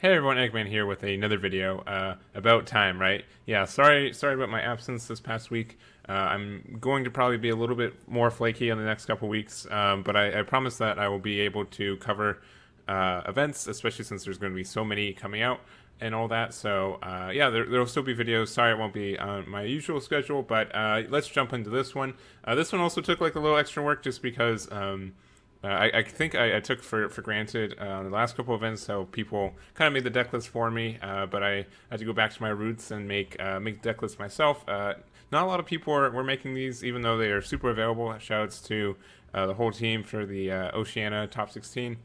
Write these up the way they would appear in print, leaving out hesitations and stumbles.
Hey everyone, Egman here with another video about time, right? Yeah, sorry about my absence this past week. I'm going to probably be a little bit more flaky in the next couple weeks, but I promise that I will be able to cover events, especially since there's going to be so many coming out and all that. So yeah, there'll still be videos. Sorry it won't be on my usual schedule, but let's jump into this one. This one also took like a little extra work just because I think I took for granted the last couple of events, so people kind of made the deck list for me, but I had to go back to my roots and make deck lists myself. Not a lot of people were making these, even though they are super available. Shoutouts to the whole team for the Oceania top 16.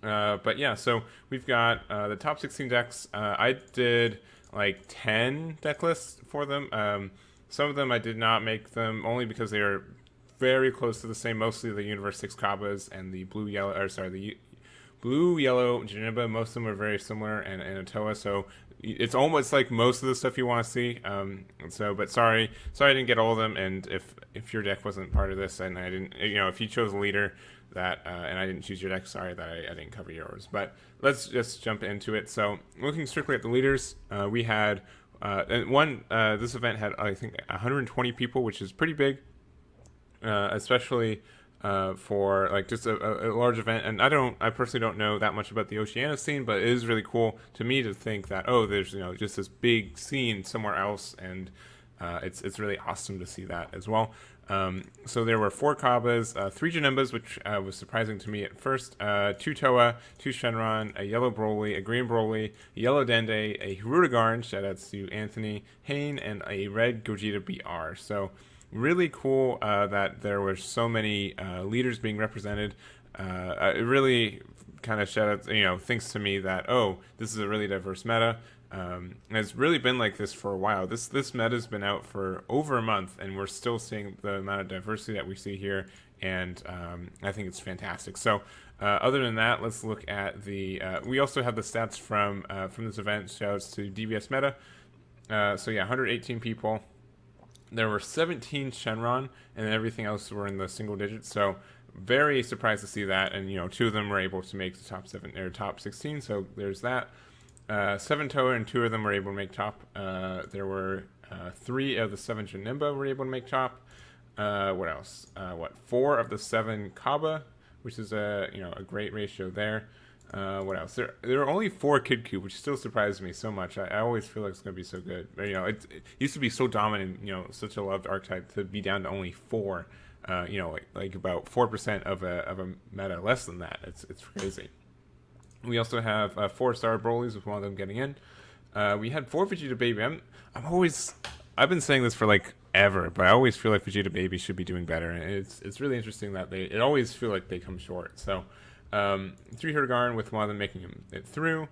But yeah, so we've got the top 16 decks. I did like 10 deck lists for them. Some of them I did not make them only because they are very close to the same, mostly the Universe 6 Kabas and the the blue yellow Janimba. Most of them are very similar, and Atoa, so it's almost like most of the stuff you want to see. But sorry I didn't get all of them, and if your deck wasn't part of this and I didn't, if you chose a leader that and I didn't choose your deck, sorry that I didn't cover yours. But let's just jump into it. So looking strictly at the leaders, we had this event had, I think, 120 people, which is pretty big. Especially for like just a large event. And I personally don't know that much about the Oceania scene, but it is really cool to me to think that, there's just this big scene somewhere else, and it's really awesome to see that as well. So there were 4 Kabas, 3 Janimbas, which was surprising to me at first, 2 Toa, 2 Shenron, a yellow Broly, a green Broly, a yellow Dende, a Hirudegarn, shoutouts to Anthony Hayden, and a red Gogeta BR. So really cool that there were so many leaders being represented. It really kind of thinks to me that, this is a really diverse meta. And it's really been like this for a while. This meta's been out for over a month, and we're still seeing the amount of diversity that we see here, and I think it's fantastic. So other than that, let's look at the we also have the stats from this event. Shouts to DBS Meta. So yeah, 118 people. There were 17 Shenron, and then everything else were in the single digits. So very surprised to see that. And 2 of them were able to make the top 7 or top 16. So there's that. 7 Toa and 2 of them were able to make top. There were 3 of the 7 Janimba were able to make top. What else? 4 of the 7 Kaba, which is a great ratio there. What else? There are only 4 Kid Cube, which still surprises me so much. I always feel like it's going to be so good. But, it used to be so dominant, such a loved archetype, to be down to only 4. Like about 4% of a meta, less than that. It's crazy. We also have 4-star Broly's, with one of them getting in. We had 4 Vegeta Baby. I've been saying this for like ever, but I always feel like Vegeta Baby should be doing better, and it's really interesting that it always feel like they come short. So 3 Hirudegarn, with one of them making it through.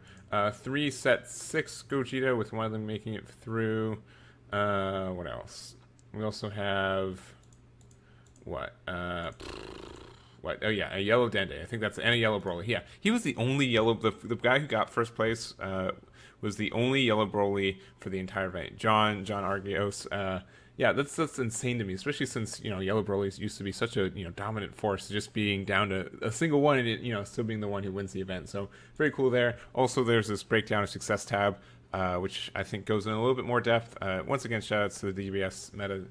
3 set 6 Gogeta, with one of them making it through. What else? We also have what? Oh yeah, a yellow Dende. I think and a yellow Broly. Yeah, he was the only yellow. The guy who got first place was the only yellow Broly for the entire event. John Argios. Yeah, that's insane to me, especially since yellow Broly used to be such a dominant force, just being down to a single one, and it, still being the one who wins the event. So very cool there. Also, there's this breakdown of success tab, which I think goes in a little bit more depth. Once again, shoutouts to the DBS Meta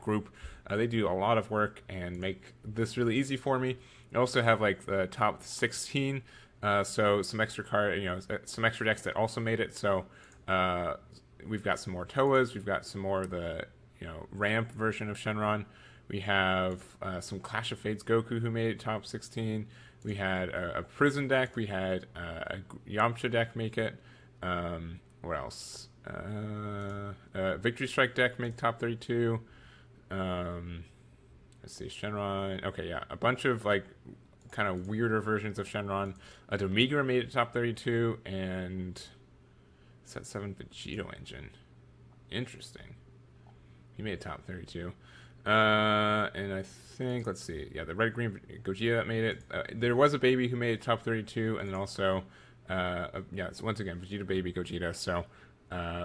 group. They do a lot of work and make this really easy for me. I also have like the top 16, so some extra some extra decks that also made it. So we've got some more Toas. We've got some more of the ramp version of Shenron. We have some Clash of Fates Goku who made it top 16. We had a prison deck. We had a Yamcha deck make it. What else? Victory Strike deck make top 32. Let's see, Shenron. Okay, yeah, a bunch of like kind of weirder versions of Shenron. Domigra made it top 32, and set 7 Vegito engine. Interesting. He made top 32. And I think, let's see, yeah, the red green Gogeta made it. There was a baby who made it top 32, and then also, so once again, Vegeta Baby Gogeta. So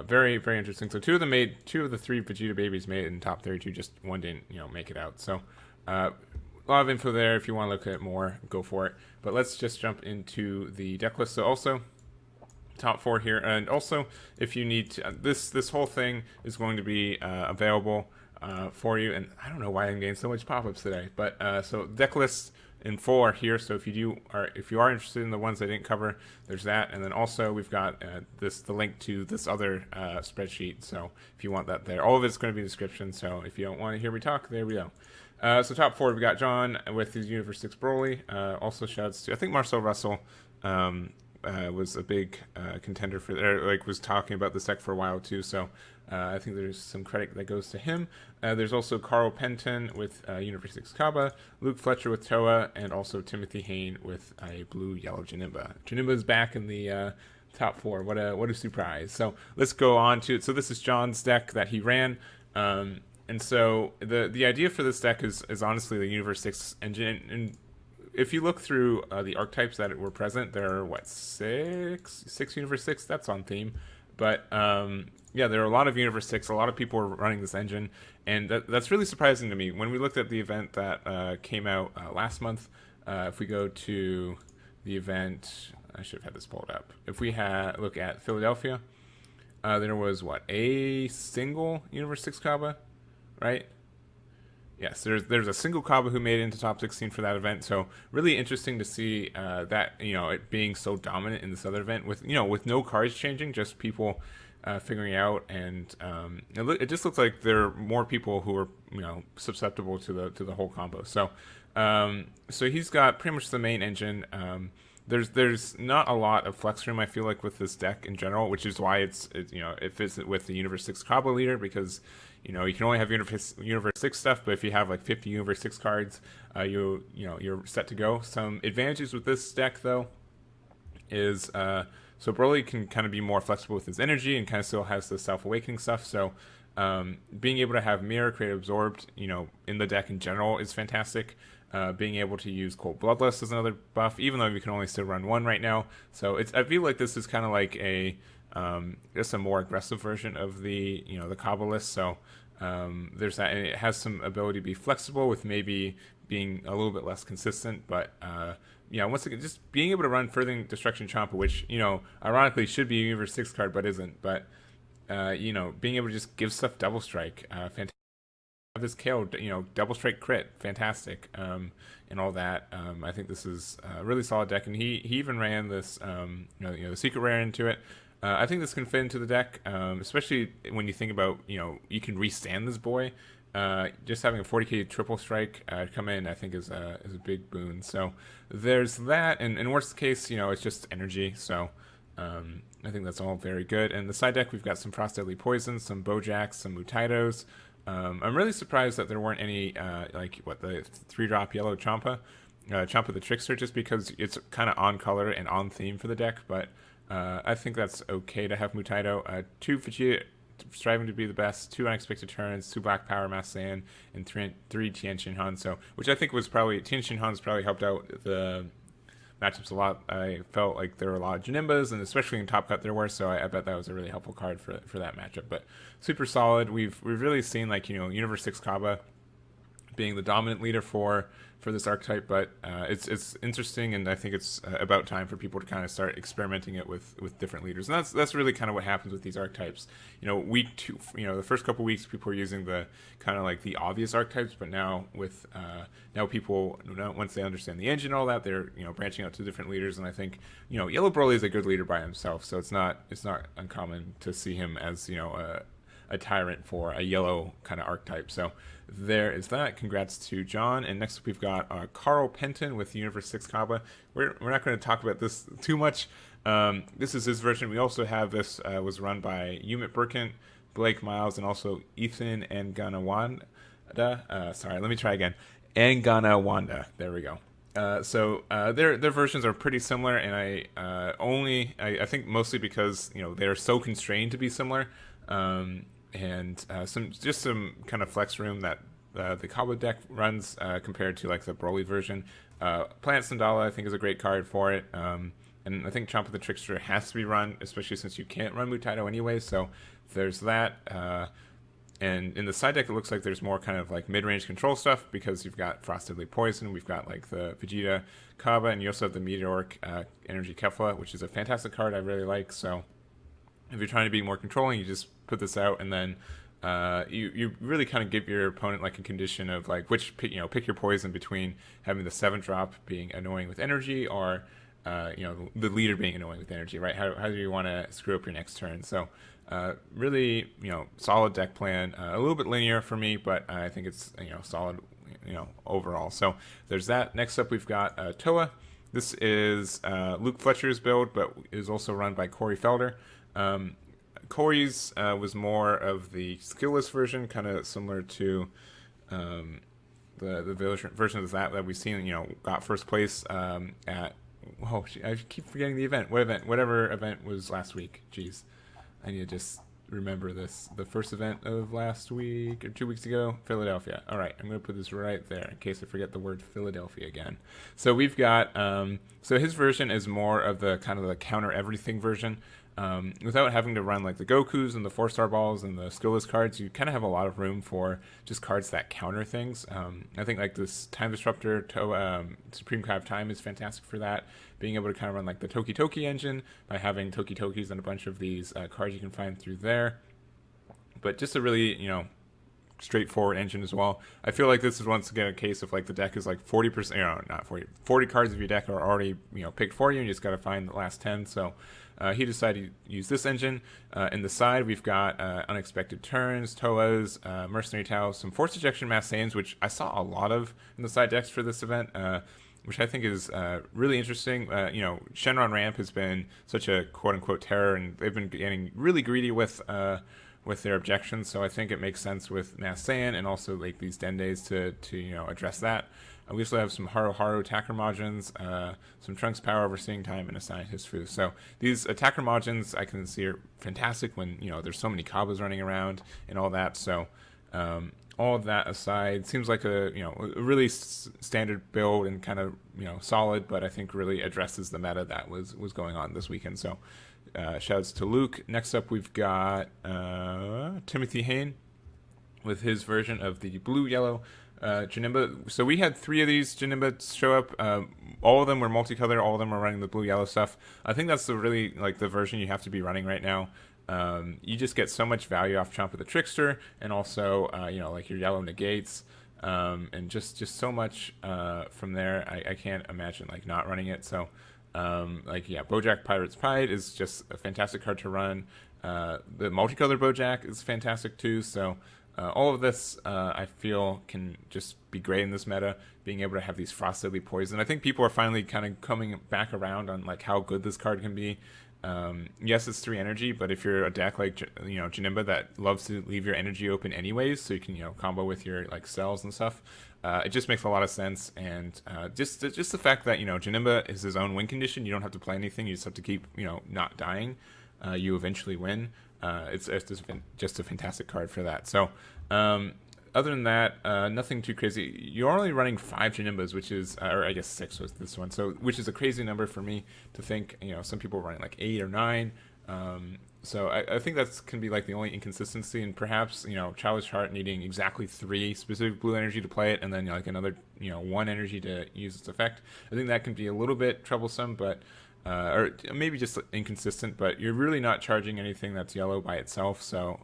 very, very interesting. So 2 of the 3 Vegeta babies made it in top 32. Just one didn't, make it out. So a lot of info there. If you want to look at more, go for it. But let's just jump into the deck list. So also, top 4 here. And also, if you need to, this whole thing is going to be available for you. And I don't know why I'm getting so much pop-ups today, but so Decklists in full are here. So if you are interested in the ones I didn't cover, there's that. And then also we've got the link to this other spreadsheet. So if you want that there, all of it's going to be in the description. So if you don't want to hear me talk, there we go. So top 4, we got John with his Universe 6 Broly. Also shouts to, I think Marcel Russell was a big contender for there, like was talking about this deck for a while too. So I think there's some credit that goes to him. There's also Carl Penton with Universe 6 Kaba, Luke Fletcher with Toa, and also Timothy Hayne with a blue-yellow Janemba. Janemba's back in the top 4. What a surprise. So let's go on to it. So this is John's deck that he ran. And so the idea for this deck is honestly the Universe 6 engine. And if you look through the archetypes that were present, there are, six Universe 6? That's on theme. But yeah, there are a lot of Universe 6. A lot of people are running this engine. And that's really surprising to me. When we looked at the event that came out last month, if we go to the event, I should have had this pulled up. If we look at Philadelphia, there was, a single Universe 6 Kaba? Right? Yes, there's a single Kaba who made it into top 16 for that event. So really interesting to see that it being so dominant in this other event with no cards changing, just people figuring out, and it just looks like there are more people who are susceptible to the whole combo. So so he's got pretty much the main engine. There's not a lot of flex room, I feel like, with this deck in general, which is why it fits with the Universe 6 Kaba leader, because you can only have Universe 6 stuff, but if you have like 50 Universe 6 cards, you're set to go. Some advantages with this deck though is so Broly can kind of be more flexible with his energy and kind of still has the self-awakening stuff. So being able to have Mirror, Create Absorbed, in the deck in general is fantastic. Being able to use Cold Bloodlust is another buff, even though you can only still run one right now. So I feel like this is kind of like just a more aggressive version of the the Kaba list. So there's that, and it has some ability to be flexible with maybe being a little bit less consistent. But once again, just being able to run Furthering Destruction Champa, which ironically should be a Universe 6 card but isn't. But being able to just give stuff double strike, fantastic. This KO, double strike crit, fantastic, and all that. I think this is a really solid deck, and he even ran this, the secret rare into it. I think this can fit into the deck, especially when you think about, you can restand this boy. Just having a 40k triple strike come in, I think is a big boon. So there's that, and in worst case, it's just energy. So I think that's all very good. And the side deck, we've got some Frost Deadly Poison, some Bojacks, some Mutaidos. I'm really surprised that there weren't any the 3-drop yellow Champa the Trickster, just because it's kind of on color and on theme for the deck. But I think that's okay to have Mutaido. 2 Vegeta striving to be the best, 2 unexpected turns, 2 Black Power Mass Saiyan, and 3 Tien Shin Han. So, which I think was probably Tien Shin Han's probably helped out the matchups a lot. I felt like there were a lot of Janembas, and especially in Top Cut there were, so I bet that was a really helpful card for that matchup. But super solid. We've really seen Universe 6 Kaba being the dominant leader for this archetype, but it's interesting, and I think it's about time for people to kind of start experimenting it with different leaders, and that's really kind of what happens with these archetypes. Week 2, the first couple weeks people are using the kind of like the obvious archetypes, but now with now people, once they understand the engine and all that, they're branching out to different leaders, and I think Yellow Broly is a good leader by himself, so it's not uncommon to see him as a tyrant for a yellow kind of archetype. So there is that. Congrats to John. And next up we've got Carl Penton with Universe 6 Kaba. We're not going to talk about this too much. This is his version. We also have this was run by Umit Burkent, Blake Miles, and also Ethan Nganawanda. Sorry, let me try again. Nganawanda. There we go. So their versions are pretty similar, and I think mostly because they're so constrained to be similar. And some kind of flex room that the Kaba deck runs compared to like the Broly version. Planet Sandala I think is a great card for it, and I think Champa the Trickster has to be run, especially since you can't run Mutaido anyway. So there's that. And in the side deck, it looks like there's more kind of like mid-range control stuff because you've got Frostedly Poison, we've got like the Vegeta Kaba, and you also have the Meteoric Energy Kefla, which is a fantastic card I really like. So if you're trying to be more controlling, you just put this out, and then you really kind of give your opponent like a condition of like which pick your poison between having the 7-drop being annoying with energy or the leader being annoying with energy, right? How do you want to screw up your next turn? So really, solid deck plan. A little bit linear for me, but I think it's solid, overall. So there's that. Next up, we've got Toa. This is Luke Fletcher's build, but is also run by Corey Felder. Corey's was more of the skillless version, kind of similar to the version of that we've seen. Got first place at. Oh, I keep forgetting the event. What event? Whatever event was last week. Jeez, I need to just remember this. The first event of last week or 2 weeks ago, Philadelphia. All right, I'm going to put this right there in case I forget the word Philadelphia again. So we've got. So his version is more of the kind of the counter everything version. Without having to run like the Gokus and the 4-star balls and the skillless cards, you kind of have a lot of room for just cards that counter things. I think like this Time Disruptor, Supreme Kai of Time is fantastic for that. Being able to kind of run like the Toki Toki engine by having Toki Tokis and a bunch of these cards you can find through there. But just a really, straightforward engine as well. I feel like this is once again a case of like the deck is like 40%, not 40 cards of your deck are already, picked for you, and you just got to find the last 10. So he decided to use this engine. In the side, we've got Unexpected Turns, Toas, Mercenary Tau, some Force Ejection Mass Saiyans, which I saw a lot of in the side decks for this event, which I think is really interesting. Shenron Ramp has been such a quote-unquote terror, and they've been getting really greedy with their objections, so I think it makes sense with Mass Saiyan and also like these Dendays to address that. We also have some Haru Haru attacker margins, some Trunks Power Overseeing Time, and a Scientist Fu. So these attacker margins I can see are fantastic when there's so many Kabas running around and all that. So all of that aside, seems like a really standard build and kind of solid, but I think really addresses the meta that was going on this weekend. So shouts to Luke. Next up, we've got Timothy Hayden with his version of the blue-yellow Janemba. So we had 3 of these Janembas show up. All of them were multicolor. All of them were running the blue-yellow stuff. I think that's the really the version you have to be running right now. You just get so much value off Chomp of the Trickster, and also your yellow negates, and just so much from there. I can't imagine not running it. So Bojack Pirate's Pride is just a fantastic card to run. The multicolor Bojack is fantastic too. So all of this I feel can just be great in this meta. Being able to have these Frostedly Poison, I think people are finally kind of coming back around on how good this card can be. Yes, it's 3 energy, but if you're a deck like Janemba that loves to leave your energy open anyways, so you can combo with your cells and stuff, it just makes a lot of sense. And just the fact that Janemba is his own win condition, you don't have to play anything, you just have to keep not dying, you eventually win. It's just a fantastic card for that. So other than that, nothing too crazy. You're only running 5 Janembas, which is, or I guess 6 was this one, so which is a crazy number for me to think. Some people are running 8 or 9. So I think that's can be the only inconsistency, and perhaps Childish Heart needing exactly 3 specific blue energy to play it, and then another 1 energy to use its effect. I think that can be a little bit troublesome, but or maybe just inconsistent. But you're really not charging anything that's yellow by itself, so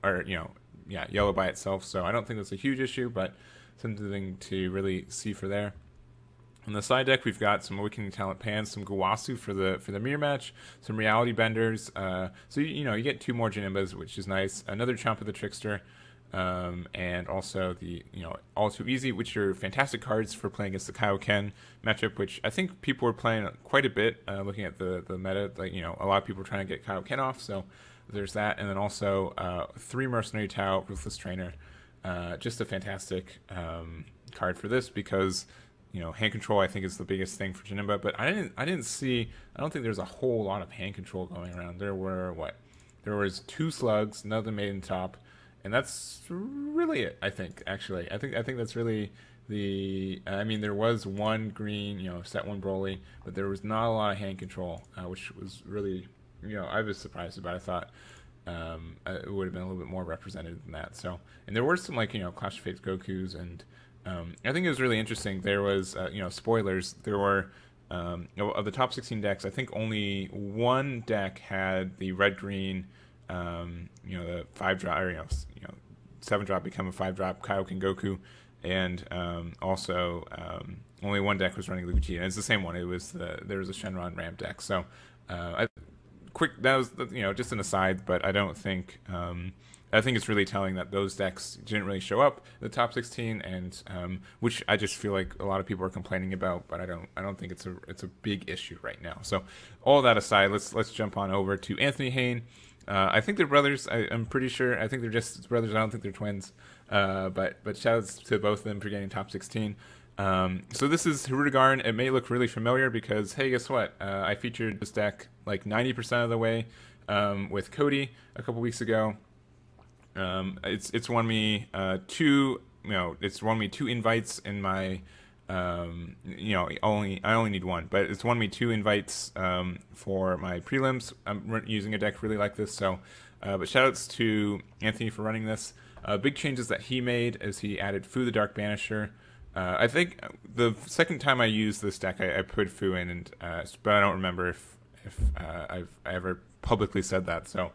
yellow by itself. So I don't think that's a huge issue, but something to really see for there. On the side deck, we've got some Awakening Talent Pans, some Gawasu for the mirror match, some Reality Benders. So you get 2 more Janembas, which is nice. Another Chomp of the Trickster, and also the All Too Easy, which are fantastic cards for playing against the Kaioken matchup, which I think people are playing quite a bit. Looking at the meta, a lot of people are trying to get Kaioken off. So there's that, and then also 3 Mercenary Tau, Ruthless Trainer. Just a fantastic card for this because hand control I think is the biggest thing for Janemba, but I don't think there's a whole lot of hand control going around. There was 2 slugs, none of them made in top, and that's really it. I think that's really there was 1 green, set 1 Broly, but there was not a lot of hand control, which was really I was surprised about. I thought it would have been a little bit more represented than that. So, and there were some like Clash of Fates Goku's, and I think it was really interesting. There was spoilers. There were of the top 16 decks, I think only one deck had the red green, the 5-drop or 7-drop become a 5-drop Kaioken Goku, and also only one deck was running Luigi, and it's the same one. It was there was a Shenron ramp deck. So that was just an aside, but I don't think I think it's really telling that those decks didn't really show up in the top 16, and which I just feel like a lot of people are complaining about, but I don't think it's a big issue right now. So all that aside, let's jump on over to Anthony Hayden. I think they're brothers. I'm pretty sure. I think they're just brothers. I don't think they're twins. But shoutouts to both of them for getting top 16. So this is Hirudegarn. It may look really familiar because, hey, guess what? I featured this deck like 90% of the way with Cody a couple weeks ago. It's won me it's won me 2 invites in my I only need one, but it's won me 2 invites for my prelims. I'm using a deck really like this, so but shoutouts to Anthony for running this. Big changes that he made is he added Fu the Dark Banisher. I think the second time I used this deck, I put Fu in, and but I don't remember if I ever publicly said that. So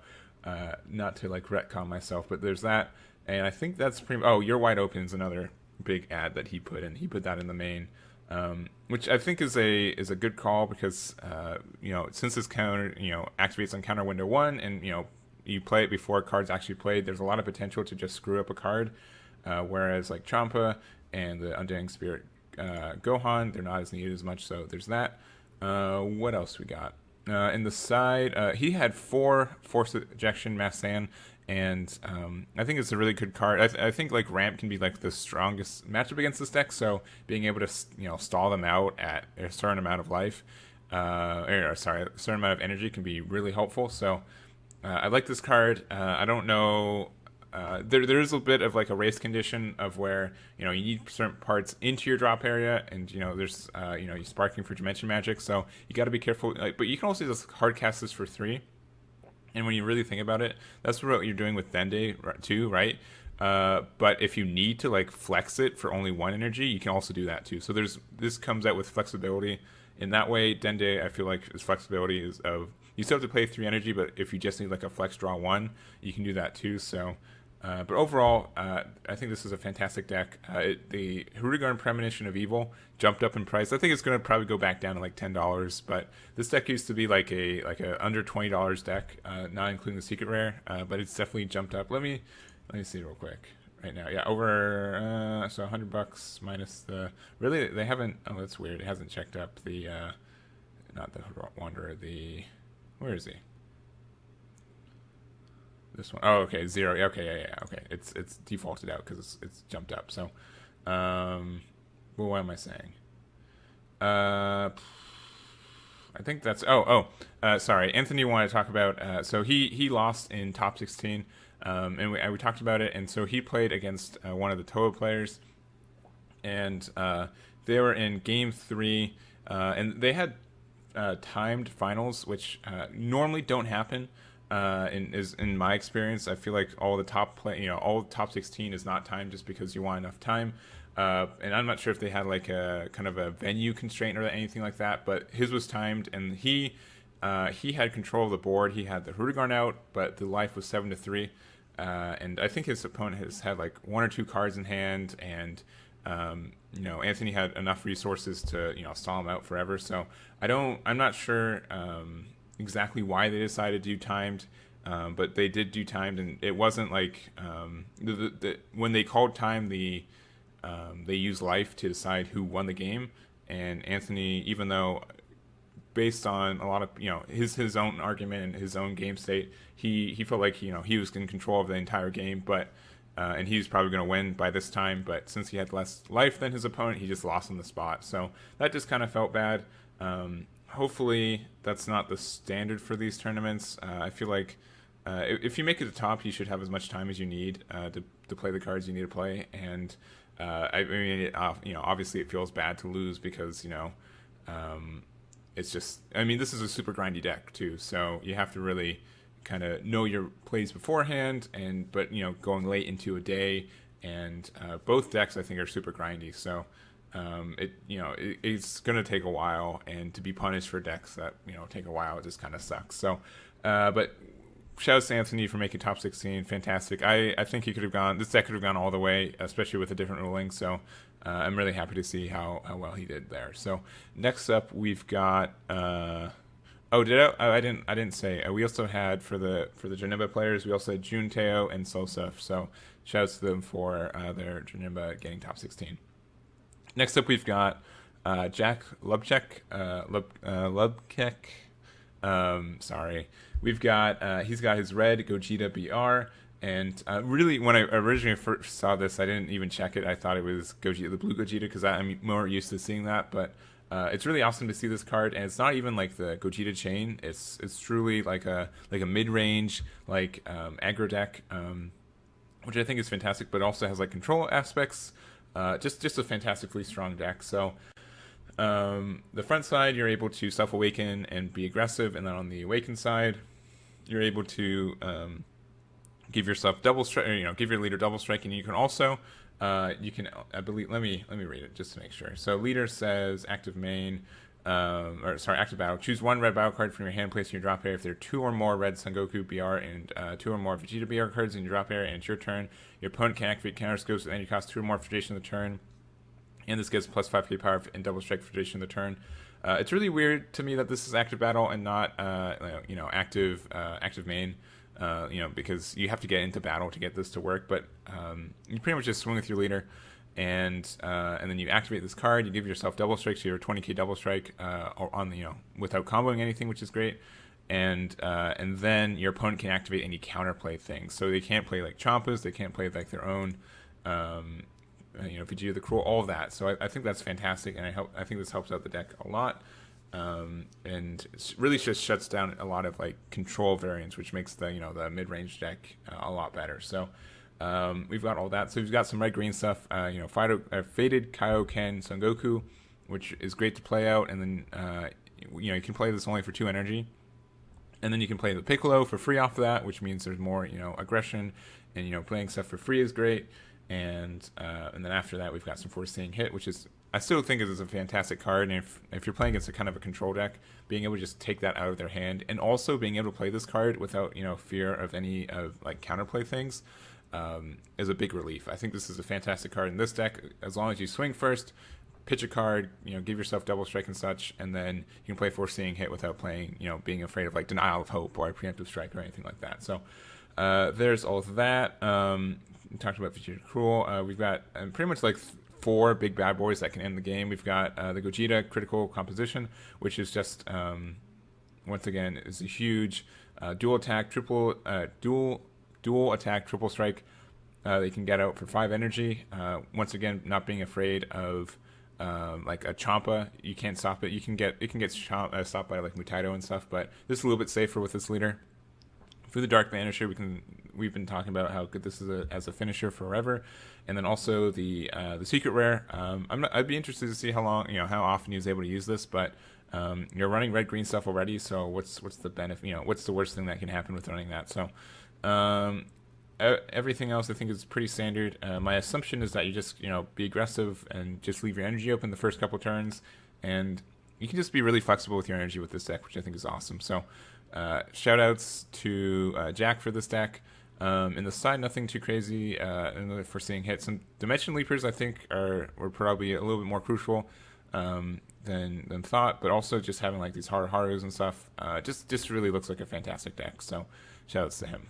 not to like retcon myself, but there's that, and I think that's pretty. Oh, You're Wide Open is another big ad that he put in. He put that in the main, which I think is a good call because since this counter activates on counter window 1, and you play it before cards actually played, there's a lot of potential to just screw up a card, whereas like Champa and the Undying Spirit Gohan, they're not as needed as much. So there's that. What else we got? In the side, he had 4 Force Ejection Massan, and I think it's a really good card. I think like Ramp can be like the strongest matchup against this deck, so being able to stall them out at a certain amount of life, a certain amount of energy can be really helpful. So I like this card. I don't know. There is a bit of like a race condition of where you need certain parts into your drop area, and there's you're sparking for Dimension Magic, so you got to be careful. But you can also just hard cast this for 3, and when you really think about it, that's what you're doing with Dende too, right? But if you need to like flex it for only 1 energy, you can also do that too. So this comes out with flexibility in that way. Dende, I feel like his flexibility is of you still have to play 3 energy, but if you just need like a flex draw 1, you can do that too. So. But overall, I think this is a fantastic deck. The Hirudegarn Premonition of Evil jumped up in price. I think it's going to probably go back down to like $10. But this deck used to be like a under $20 deck, not including the secret rare. But it's definitely jumped up. Let me see real quick right now. Yeah, over so $100 minus the. Really, they haven't. Oh, that's weird. It hasn't checked up the not the Wanderer. Where is he? This one. Oh, okay, 0. Okay, yeah. Okay, it's defaulted out because it's jumped up. So, well, what am I saying? I think that's. Sorry. Anthony wanted to talk about. So he lost in top 16, and we talked about it. And so he played against one of the Toa players, and they were in game 3, and they had timed finals, which normally don't happen. In my experience, I feel like all the top 16 is not timed just because you want enough time. And I'm not sure if they had like a kind of a venue constraint or anything like that, but his was timed, and he had control of the board. He had the Hirudegarn out, but the life was 7-3, and I think his opponent has had like 1 or 2 cards in hand, and Anthony had enough resources to stall him out forever. So I'm not sure exactly why they decided to do timed, but they did do timed, and it wasn't like when they called time, they used life to decide who won the game. And Anthony, even though based on a lot of his own argument and his own game state, he felt like he was in control of the entire game, but and he was probably going to win by this time, but since he had less life than his opponent, he just lost on the spot. So that just kind of felt bad. Hopefully that's not the standard for these tournaments. I feel like if you make it to top, you should have as much time as you need to play the cards you need to play. And obviously it feels bad to lose because it's just. I mean, this is a super grindy deck too, so you have to really kind of know your plays beforehand, but going late into a day, and both decks I think are super grindy. So it's gonna take a while, and to be punished for decks that take a while, it just kind of sucks. So, but shout out to Anthony for making top 16. Fantastic. I think this deck could have gone all the way, especially with a different ruling. So I'm really happy to see how well he did there. So next up we've got I didn't say we also had for the Janemba players, we also had Junteo and Sosa. So shout out to them for their Janemba getting top 16. Next up we've got Jack Lubchek. Sorry. We've got he's got his red Gogeta BR, and really when I originally first saw this, I didn't even check it. I thought it was Gogeta, the blue Gogeta, because I'm more used to seeing that. But it's really awesome to see this card, and it's not even like the Gogeta chain. It's truly like a mid range aggro deck, which I think is fantastic, but also has like control aspects. Just a fantastically strong deck. So. The front side, you're able to self-awaken and be aggressive, and then on the awaken side, you're able to give yourself double strike, give your leader double strike, and you can also, I believe, let me read it just to make sure. So leader says active main, active battle. Choose one red battle card from your hand, place in your drop area. If there are 2 or more red Son Goku BR and 2 or more Vegeta BR cards in your drop area, and it's your turn, your opponent can activate counter scopes, and then you cost 2 or more for duration of the turn. And this gets plus 5k power and double strike for duration of the turn. It's really weird to me that this is active battle and not active main. Because you have to get into battle to get this to work. But you pretty much just swing with your leader, and then you activate this card. You give yourself double strike, so you're 20k double strike without comboing anything, which is great. And then your opponent can activate any counterplay things. So they can't play like Champas, they can't play like their own. Vegeta the Cruel, all of that. So I think that's fantastic, and I think this helps out the deck a lot, and it really just shuts down a lot of like control variants, which makes the mid range deck a lot better. So we've got all that. So we've got some red green stuff. Faded Kaioken Son Goku, which is great to play out, and then you can play this only for 2 energy. And then you can play the Piccolo for free off of that, which means there's more aggression, and playing stuff for free is great. And then after that, we've got some Foreseeing Hit, which is I still think is a fantastic card. And if you're playing against a kind of a control deck, being able to just take that out of their hand, and also being able to play this card without fear of any of like counterplay things, is a big relief. I think this is a fantastic card in this deck. As long as you swing first, pitch a card, give yourself double strike and such, and then you can play Foreseeing Hit without playing being afraid of like Denial of Hope or Preemptive Strike or anything like that. So there's all of that. We talked about Vegeta Cruel. We've got pretty much like 4 big bad boys that can end the game. We've got the Gogeta Critical Composition, which is just once again is a huge dual attack triple strike. They can get out for 5 energy. Once again, not being afraid of like a Champa, you can't stop it. It can get stopped by like Mutaito and stuff, but this is a little bit safer with this leader. For the Dark Banisher, we've been talking about how good this is as a finisher forever, and then also the secret rare. I'd be interested to see how often he was able to use this, but you're running red green stuff already, so what's the benefit? What's the worst thing that can happen with running that? So everything else I think is pretty standard. My assumption is that you just be aggressive and just leave your energy open the first couple turns, and you can just be really flexible with your energy with this deck, which I think is awesome. So. Shout outs to Jack for this deck. In the side, nothing too crazy for Foreseeing Hit. Some Dimension Leapers I think were probably a little bit more crucial than thought, but also just having like these Harus and stuff just really looks like a fantastic deck. So shout outs to him.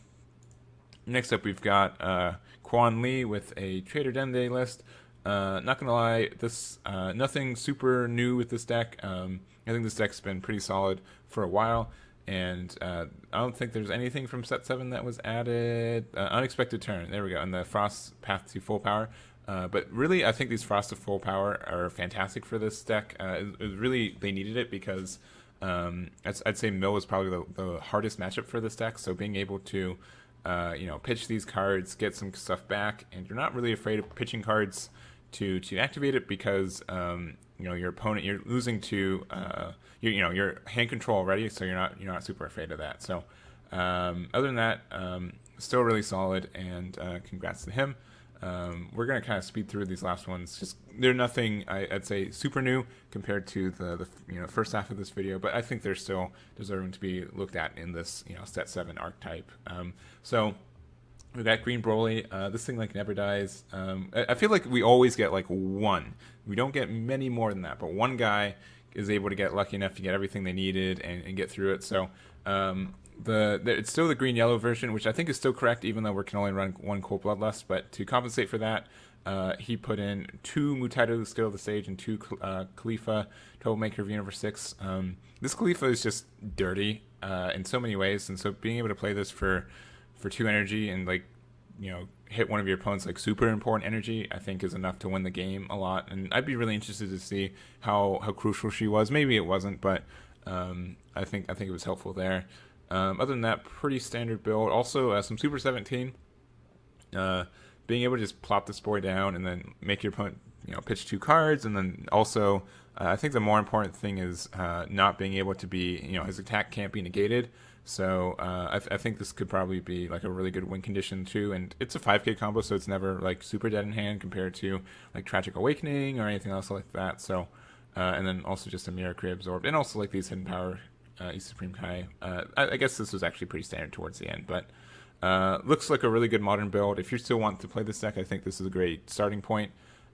Next up we've got Quon Lee with a Trader Dende list. Not gonna lie, this nothing super new with this deck. I think this deck's been pretty solid for a while. And I don't think there's anything from set 7 that was added. Unexpected Turn, there we go, and the Frost Path to Full Power. But really, I think these Frost to Full Power are fantastic for this deck. Really, they needed it because I'd say Mill is probably the hardest matchup for this deck. So being able to, pitch these cards, get some stuff back, and you're not really afraid of pitching cards to activate it because your opponent, you're losing to your hand control already, so you're not super afraid of that. So Other than that, still really solid, and congrats to him. We're gonna kind of speed through these last ones. Just they're nothing I'd say super new compared to the first half of this video, but I think they're still deserving to be looked at in this set 7 archetype. So we got Green Broly. This thing like never dies. I feel like we always get like one. We don't get many more than that, but one guy is able to get lucky enough to get everything they needed and get through it. So it's still the green yellow version, which I think is still correct, even though we can only run one Cold Bloodlust. But to compensate for that, he put in 2 Mutato Skill of the Stage and 2 Khalifa Troublemaker of Universe 6. This Khalifa is just dirty in so many ways, and so being able to play this for 2 energy and like hit one of your opponents like super important energy, I think is enough to win the game a lot. And I'd be really interested to see how crucial she was. Maybe it wasn't, but I think it was helpful there. Other than that, pretty standard build. Also, some Super 17. Being able to just plop this boy down and then make your opponent pitch 2 cards, and then also I think the more important thing is not being able to be his attack can't be negated. So I think this could probably be like a really good win condition too, and it's a 5k combo, so it's never like super dead in hand compared to like Tragic Awakening or anything else like that. So and then also just a Mirror Create Absorbed, and also like these Hidden Power East Supreme Kai. I guess this was actually pretty standard towards the end, but looks like a really good modern build. If you still want to play this deck, I think this is a great starting point,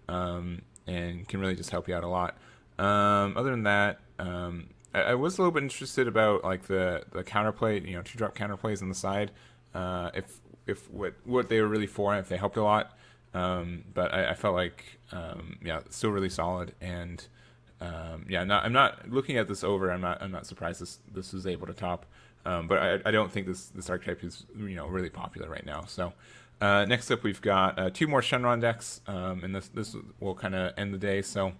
and can really just help you out a lot. Other than that, I was a little bit interested about like the counterplay, 2-drop counterplays on the side, if what they were really for, and if they helped a lot. But I felt like still really solid, and I'm not looking at this over. I'm not surprised this was able to top. But I don't think this archetype is really popular right now. So next up we've got 2 more Shenron decks, and this will kind of end the day. So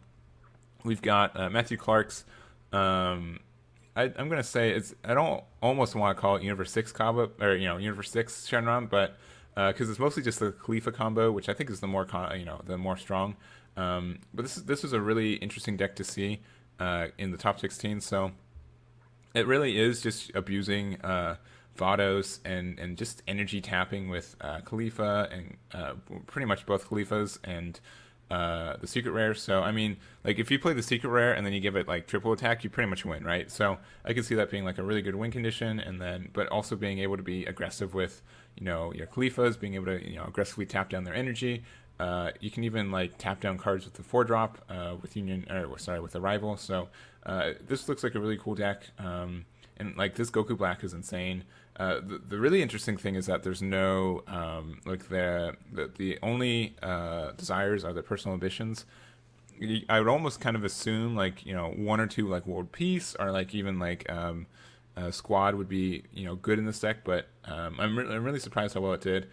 we've got Matthew Clarke's. I'm gonna say I don't almost want to call it Universe 6 combo, or Universe 6 Shenron, but because it's mostly just the Khalifa combo, which I think is the more the more strong. But this was a really interesting deck to see in the top 16. So it really is just abusing Vados and just energy tapping with Khalifa and pretty much both Khalifas and the secret rare. So I mean, like if you play the secret rare and then you give it like triple attack, you pretty much win, right? So I can see that being like a really good win condition, and then but also being able to be aggressive with your Khalifas, being able to aggressively tap down their energy. You can even like tap down cards with the 4-drop with with Arrival. So this looks like a really cool deck, and like this Goku Black is insane. The really interesting thing is that there's no like the only desires are the personal ambitions. I would almost kind of assume like 1 or 2 like World Peace, or like even like Squad would be good in this deck, but I'm really surprised how well it did.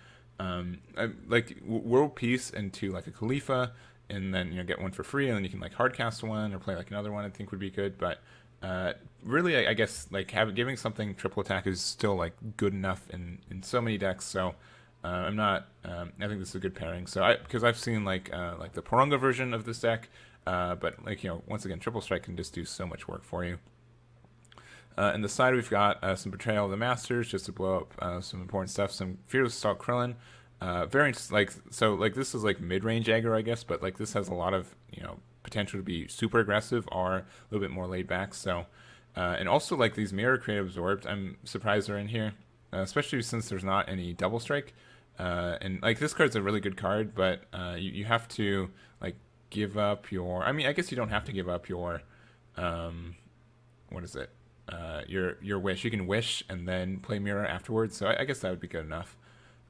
Like World Peace into like a Khalifa, and then get 1 for free, and then you can like hardcast 1 or play like another one. I think would be good, but really, I guess like giving something triple attack is still like good enough in so many decks. So I'm not. I think this is a good pairing. So because I've seen like the Porunga version of this deck, but like once again, triple strike can just do so much work for you. On the side, we've got some Betrayal of the Masters, just to blow up some important stuff. Some Fearless Assault Krillin. Variants like this is like mid-range aggro, I guess, but like this has a lot of potential to be super aggressive or a little bit more laid back. So and also like these Mirror Create Absorbed, I'm surprised they're in here, especially since there's not any double strike. And like this card's a really good card, but you have to like give up your. I mean, I guess you don't have to give up your. What is it? Your wish. You can wish and then play Mirror afterwards. So I guess that would be good enough.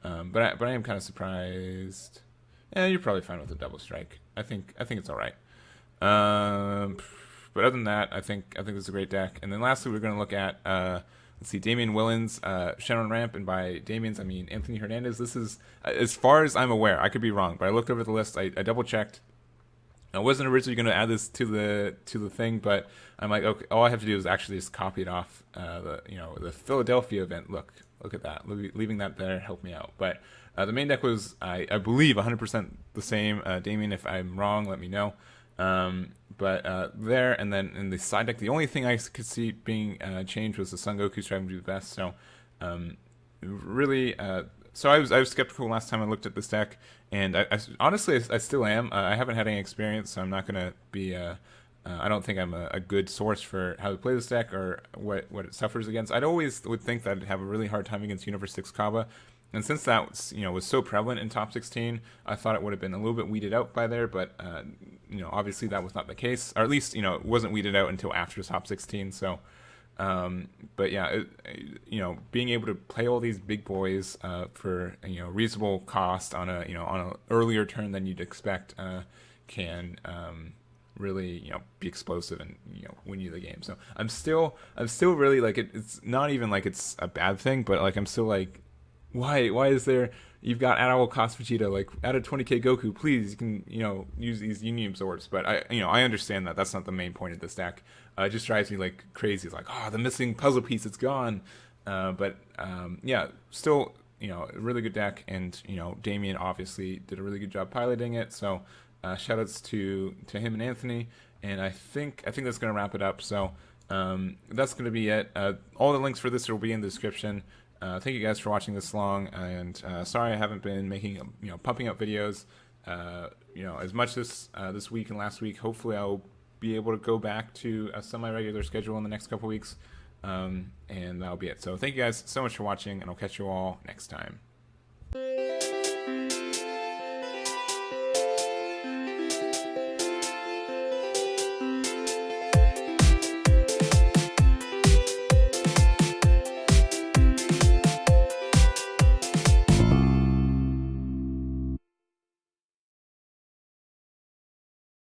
But I am kind of surprised. You're probably fine with the double strike. I think it's all right. But other than that, I think this is a great deck. And then lastly, we're going to look at let's see, Damian Willen's Shenron Ramp, and by Damian's I mean Anthony Hernandez. This is, as far as I'm aware, I could be wrong, but I looked over the list. I double checked. I wasn't originally going to add this to the thing, but I'm like, okay, all I have to do is actually just copy it off the Philadelphia event. Look at that, leaving that there helped me out. But the main deck was, I believe, 100% the same. Damien, if I'm wrong, let me know. But there, and then in the side deck, the only thing I could see being changed was the Son Goku striving to do the best. So Really, so I was skeptical last time I looked at this deck, and honestly I still am. I haven't had any experience, so I'm not gonna be. I don't think I'm a good source for how to play this deck or what it suffers against. I'd always would think that I'd have a really hard time against Universe 6 Kaba, and since that was so prevalent in top 16, I thought it would have been a little bit weeded out by there. But obviously that was not the case, or at least it wasn't weeded out until after top 16. So. But yeah, being able to play all these big boys for reasonable cost on a earlier turn than you'd expect can really be explosive and win you the game. So I'm still really like it's not even like it's a bad thing, but like I'm still like, why is there? You've got at all cost Vegeta, like add a 20k Goku, please. You can use these Union absorbs, but I understand that that's not the main point of this deck. It just drives me like crazy. It's like, the missing puzzle piece, it's gone. But yeah, still a really good deck, and Damien obviously did a really good job piloting it. So shoutouts to him and Anthony, and I think that's gonna wrap it up. So that's gonna be it. All the links for this will be in the description. Thank you guys for watching this long, and sorry I haven't been making pumping up videos as much this week and last week. Hopefully I'll be able to go back to a semi-regular schedule in the next couple weeks, and that'll be it. So thank you guys so much for watching, and I'll catch you all next time.